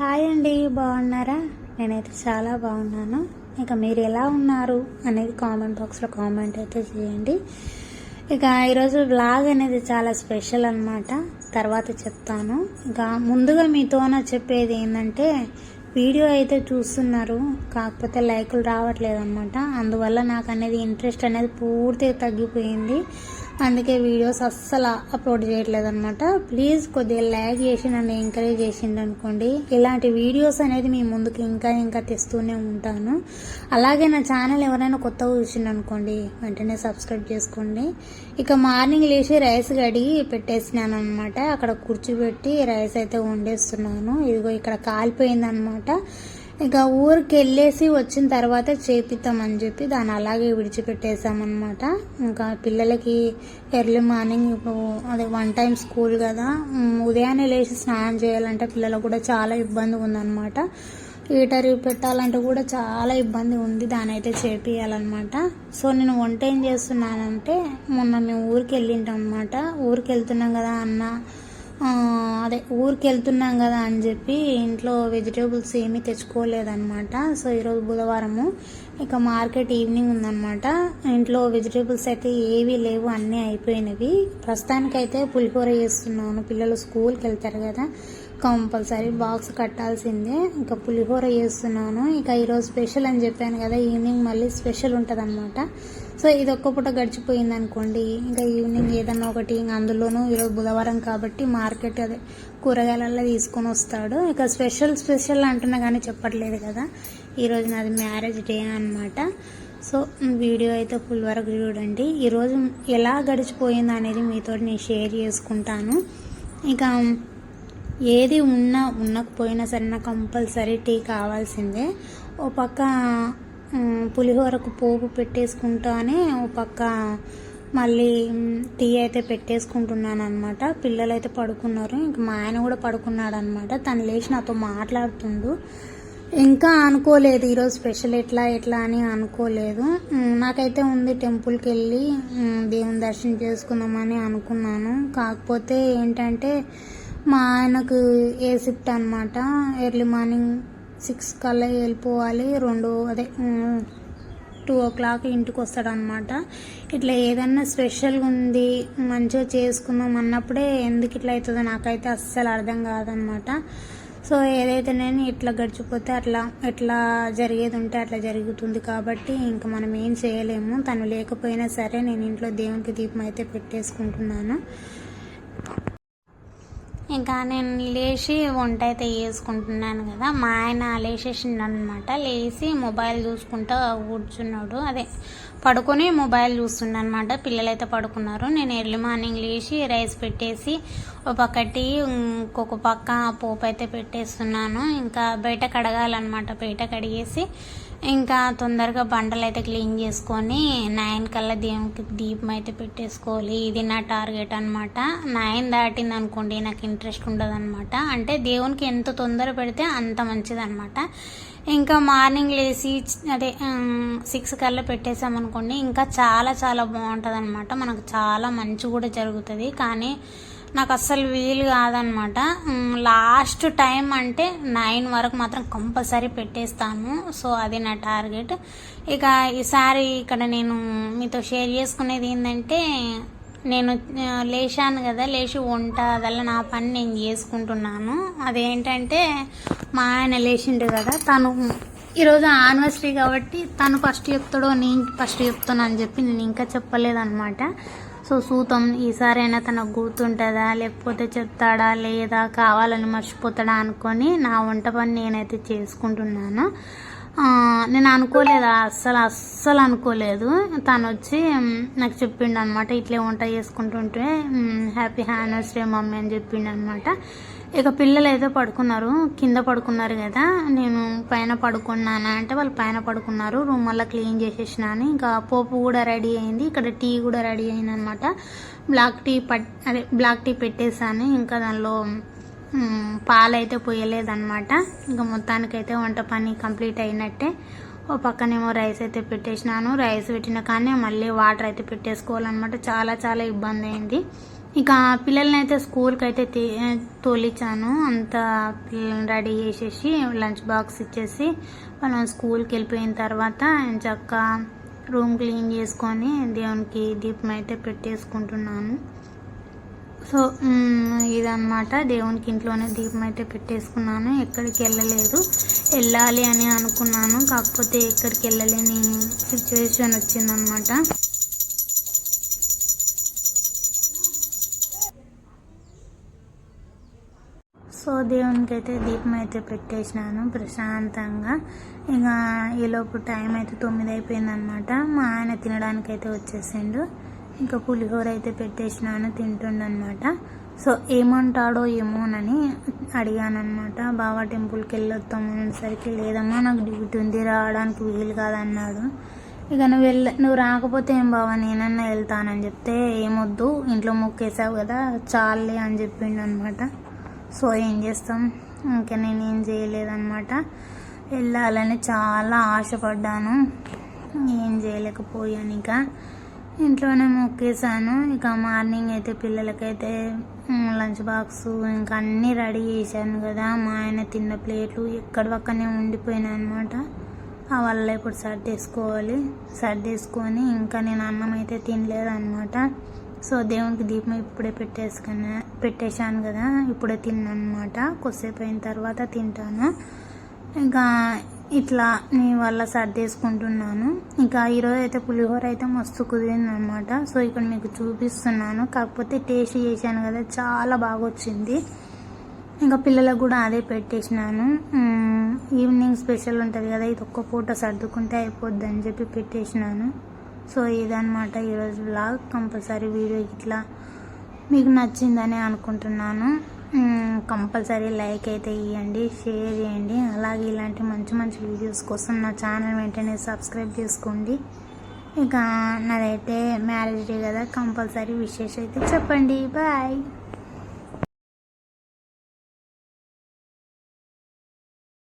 Hi అండి, బాగున్నారా? నేనైతే చాలా బాగున్నాను. ఇక మీరు ఎలా ఉన్నారు అనేది కామెంట్ బాక్స్లో కామెంట్ అయితే చేయండి. ఇక ఈరోజు వ్లాగ్ అనేది చాలా స్పెషల్ అన్నమాట. తర్వాత చెప్తాను. ఇక ముందుగా మీతోన చెప్పేది ఏంటంటే, వీడియో అయితే చూస్తున్నారు, కాకపోతే లైకులు రావట్లేదు అనమాట. అందువల్ల నాకు అనేది ఇంట్రెస్ట్ అనేది పూర్తిగా తగ్గిపోయింది. అందుకే వీడియోస్ అస్సలు అప్లోడ్ చేయట్లేదు అనమాట. ప్లీజ్ కొద్దిగా లైక్ చేసి నన్ను ఎంకరేజ్ చేసిండు అనుకోండి. ఇలాంటి వీడియోస్ అనేది మీ ముందుకు ఇంకా తెస్తూనే ఉంటాను. అలాగే నా ఛానల్ ఎవరైనా కొత్తగా చూసిండు అనుకోండి, వెంటనే సబ్స్క్రైబ్ చేసుకోండి. ఇక మార్నింగ్ లేచి రైస్ కడిగి పెట్టేసినాను అనమాట. అక్కడ కూర్చోబెట్టి రైస్ అయితే వండేస్తున్నాను. ఇదిగో ఇక్కడ కాలిపోయింది అనమాట. ఇక ఊరికి వెళ్ళేసి వచ్చిన తర్వాత చేపిద్దామని చెప్పి దాన్ని అలాగే విడిచిపెట్టేసామన్నమాట. ఇంకా పిల్లలకి ఎర్లీ మార్నింగ్ ఇప్పుడు అదే 1 టైం స్కూల్ కదా, ఉదయాన్నే లేచి స్నానం చేయాలంటే పిల్లలకు కూడా చాలా ఇబ్బంది ఉందన్నమాట. హీటర్ పెట్టాలంటే కూడా చాలా ఇబ్బంది ఉంది. దాని అయితే చేపియాలన్నమాట. సో నేను వంట ఏం చేస్తున్నానంటే, మొన్న మేము ఊరికి వెళ్ళింటాం అనమాట. ఊరికి వెళ్తున్నాం కదా ఊరికి వెళ్తున్నాం కదా అని చెప్పి ఇంట్లో వెజిటేబుల్స్ ఏమీ తెచ్చుకోలేదన్నమాట. సో ఈరోజు బుధవారము, ఇక మార్కెట్ ఈవినింగ్ ఉందన్నమాట. ఇంట్లో వెజిటేబుల్స్ అయితే ఏవీ లేవు, అన్నీ అయిపోయినవి. ప్రస్తుతానికైతే పులిహోర చేస్తున్నాను. పిల్లలు స్కూల్కి వెళ్తారు కదా, కంపల్సరీ బాక్స్ కట్టాల్సిందే. ఇంకా పులిహోర చేస్తున్నాను. ఇక ఈరోజు స్పెషల్ అని చెప్పాను కదా, ఈవినింగ్ మళ్ళీ స్పెషల్ ఉంటుంది అనమాట. సో ఇది ఒక్క పూట గడిచిపోయింది అనుకోండి, ఇంకా ఈవినింగ్ ఏదన్నా ఒకటి. అందులోనూ ఈరోజు బుధవారం కాబట్టి మార్కెట్ కూరగాయలలో తీసుకొని వస్తాడు. ఇక స్పెషల్ అంటున్నా కానీ చెప్పట్లేదు కదా. ఈరోజు నాది మ్యారేజ్ డే అనమాట. సో వీడియో అయితే ఫుల్ వరకు చూడండి. ఈరోజు ఎలా గడిచిపోయింది అనేది మీతో నేను షేర్ చేసుకుంటాను. ఇక ఏది ఉండకపోయినా సరే నాకు కంపల్సరీ టీ కావాల్సిందే. ఓ పక్క పులిహోరకు పోపు పెట్టేసుకుంటానే, ఓ పక్క మళ్ళీ టీ అయితే పెట్టేసుకుంటున్నాను అనమాట. పిల్లలు అయితే పడుకున్నారు, ఇంకా మా ఆయన కూడా పడుకున్నాడు అనమాట. తను లేచి నాతో మాట్లాడుతుండు. ఇంకా అనుకోలేదు ఈరోజు స్పెషల్ ఎట్లా అని అనుకోలేదు. నాకైతే ఉంది టెంపుల్కి వెళ్ళి దేవుని దర్శనం చేసుకుందామని అనుకున్నాను. కాకపోతే ఏంటంటే మా ఆయనకు ఏ షిఫ్ట్ అనమాట. ఎర్లీ మార్నింగ్ 6 కల్లా వెళ్ళిపోవాలి. 2 o'clock ఇంటికి వస్తాడనమాట. ఇట్లా ఏదన్నా స్పెషల్గా ఉంది మంచిగా చేసుకుందాం అన్నప్పుడే ఎందుకు ఇట్లా అవుతుందో నాకైతే అస్సలు అర్థం కాదనమాట. సో ఏదైతే నేను ఇట్లా గడిచిపోతే ఎట్లా జరిగేది ఉంటే అట్లా జరుగుతుంది. కాబట్టి ఇంకా మనం ఏం చేయలేము. తను లేకపోయినా సరే నేను ఇంట్లో దేవునికి దీపం అయితే పెట్టేసుకుంటున్నాను. ఇంకా నేను లేచి వంట అయితే చేసుకుంటున్నాను కదా, మా ఆయన లేచేసిండు అనమాట. లేచి మొబైల్ చూసుకుంటూ కూర్చున్నాడు. పడుకొని మొబైల్ చూస్తుండ అనమాట. పిల్లలైతే పడుకున్నారు. నేను ఎర్లీ మార్నింగ్ లేచి రైస్ పెట్టేసి ఒక పక్క టీ, ఇంకొక పక్క పోపు అయితే పెట్టేస్తున్నాను. ఇంకా బయట కడగాలన్నమాట. బయట కడిగేసి ఇంకా తొందరగా బండలు అయితే క్లీన్ చేసుకొని 9 కల్లా దేవునికి దీపం అయితే పెట్టేసుకోవాలి. ఇది నా టార్గెట్ అనమాట. 9 దాటింది అనుకోండి నాకు ఇంట్రెస్ట్ ఉండదు అనమాట. అంటే దేవునికి ఎంత తొందర పెడితే అంత మంచిది అనమాట. ఇంకా మార్నింగ్ లేచి 6 కల్లా పెట్టేసామనుకోండి ఇంకా చాలా బాగుంటుంది అనమాట. మనకు చాలా మంచి కూడా జరుగుతుంది. కానీ నాకు అస్సలు వీలు కాదనమాట. లాస్ట్ టైం అంటే 9 వరకు మాత్రం కంపల్సరీ పెట్టేస్తాను. సో అది నా టార్గెట్. ఇక ఈసారి ఇక్కడ నేను మీతో షేర్ చేసుకునేది ఏంటంటే, నేను లేచాను కదా, లేచి వంట అదల్లా నా పని నేను చేసుకుంటున్నాను. అదేంటంటే మా ఆయన లేచిండు కదా, తను ఈరోజు యానివర్సరీ కాబట్టి తను ఫస్ట్ చెప్తాడో నేను ఫస్ట్ చెప్తాను అని చెప్పి నేను ఇంకా చెప్పలేదన్నమాట. సో చూద్దాం ఈసారైనా తనకు గుర్తుంటుందా, లేకపోతే చెప్తాడా లేదా, కావాలని మర్చిపోతాడా అనుకొని నా వంట పని నేనైతే చేసుకుంటున్నాను. నేను అనుకోలేదు, అస్సలు అనుకోలేదు. తను వచ్చి నాకు చెప్పిండు అనమాట, ఇట్లే వంట చేసుకుంటుంటే హ్యాపీ యానివర్సరీ మమ్మీ అని చెప్పిండు అనమాట. ఇక పిల్లలు అయితే పడుకున్నారు, కింద పడుకున్నారు కదా, నేను పైన పడుకున్నాను అంటే వాళ్ళు పైన పడుకున్నారు. రూమ్ వల్ల క్లీన్ చేసేసినాను. ఇంకా పోపు కూడా రెడీ అయింది. ఇక్కడ టీ కూడా రెడీ అయింది అనమాట. బ్లాక్ టీ పెట్టేశాను. ఇంకా దానిలో పాలైతే పోయలేదన్నమాట. ఇంకా మొత్తానికైతే వంట పని కంప్లీట్ అయినట్టే. ఓ పక్కనేమో రైస్ అయితే పెట్టేసినాను. రైస్ పెట్టిన కానీ మళ్ళీ వాటర్ అయితే పెట్టేసుకోవాలన్నమాట. చాలా ఇబ్బంది అయింది. ఇక పిల్లల్ని అయితే స్కూల్కి అయితే తోలిచ్చాను. అంతా పిల్లల్ని రెడీ చేసేసి లంచ్ బాక్స్ ఇచ్చేసి మనం స్కూల్కి వెళ్ళిపోయిన తర్వాత చక్కగా రూమ్ క్లీన్ చేసుకొని దేవునికి దీపం అయితే పెట్టేసుకుంటున్నాను. సో ఇదన్నమాట, దేవునికి ఇంట్లోనే దీపం అయితే పెట్టేసుకున్నాను. ఎక్కడికి వెళ్ళలేదు, వెళ్ళాలి అని అనుకున్నాను, కాకపోతే ఎక్కడికి వెళ్ళలేని సిచ్యువేషన్ వచ్చిందనమాట. సో దేవునికి అయితే దీపం అయితే పెట్టేసినాను ప్రశాంతంగా. ఇక ఈలోపు టైం అయితే 9 అయిపోయిందనమాట. మా ఆయన తినడానికి అయితే వచ్చేసిండు. ఇంకా పులిహోర అయితే పెట్టేసినాను, తింటుండనమాట. సో ఏమంటాడో ఏమోనని అడిగానమాట. బాబా టెంపుల్కి వెళ్ళొద్దాము అనేసరికి లేదమ్మా నాకు డ్యూటీ ఉంది, రావడానికి వీలు కాదన్నాడు. ఇక నువ్వు రాకపోతే ఏం బావా నేనన్నా వెళ్తానని చెప్తే ఏమొద్దు ఇంట్లో మొక్కేసావు కదా చాలే అని చెప్పిండు అనమాట. సో ఏం చేస్తాం, ఇంకా నేనేం చేయలేదన్నమాట. వెళ్ళాలని చాలా ఆశపడ్డాను, ఏం చేయలేకపోయాను. ఇక ఇంట్లోనే మొక్కేసాను. ఇక మార్నింగ్ అయితే పిల్లలకైతే లంచ్ బాక్స్ ఇంకా అన్నీ రెడీ చేశాను కదా. మా ఆయన తిన్న ప్లేట్లు ఎక్కడి పక్కనే ఉండిపోయినాయి అనమాట. ఆ వల్ల ఇప్పుడు సర్దేసుకొని ఇంకా నేను అన్నం అయితే తినలేదన్నమాట. సో దేవునికి దీపం ఇప్పుడే పెట్టేశాను కదా, ఇప్పుడే తిన్నాను అనమాట. కొద్దిసేపు అయిన తర్వాత తింటాను. ఇంకా ఇట్లా నీ వల్ల సర్దేసుకుంటున్నాను. ఇంకా ఈరోజు అయితే పులిహోర అయితే మస్తు కుదిరింది అనమాట. సో ఇక్కడ మీకు చూపిస్తున్నాను, కాకపోతే టేస్ట్ చేశాను కదా చాలా బాగా వచ్చింది. ఇంకా పిల్లలకు కూడా అదే పెట్టేసినాను. ఈవినింగ్ స్పెషల్ ఉంటుంది కదా, ఇది ఒక్క పూట సర్దుకుంటే అయిపోద్ది అని చెప్పి పెట్టేసినాను. సో ఇదన్నమాట ఈరోజు వ్లాగ్. కంపల్సరీ వీడియో ఇట్లా మీకు నచ్చిందని అనుకుంటున్నాను. కంపల్సరీ లైక్ అయితే ఇవ్వండి, షేర్ చేయండి. అలాగే ఇలాంటి మంచి మంచి వీడియోస్ కోసం నా ఛానల్ వెంటనే సబ్స్క్రైబ్ చేసుకోండి. ఇక నాదైతే మ్యారేజ్ డే కదా, కంపల్సరీ విషెస్ అయితే చెప్పండి. బాయ్.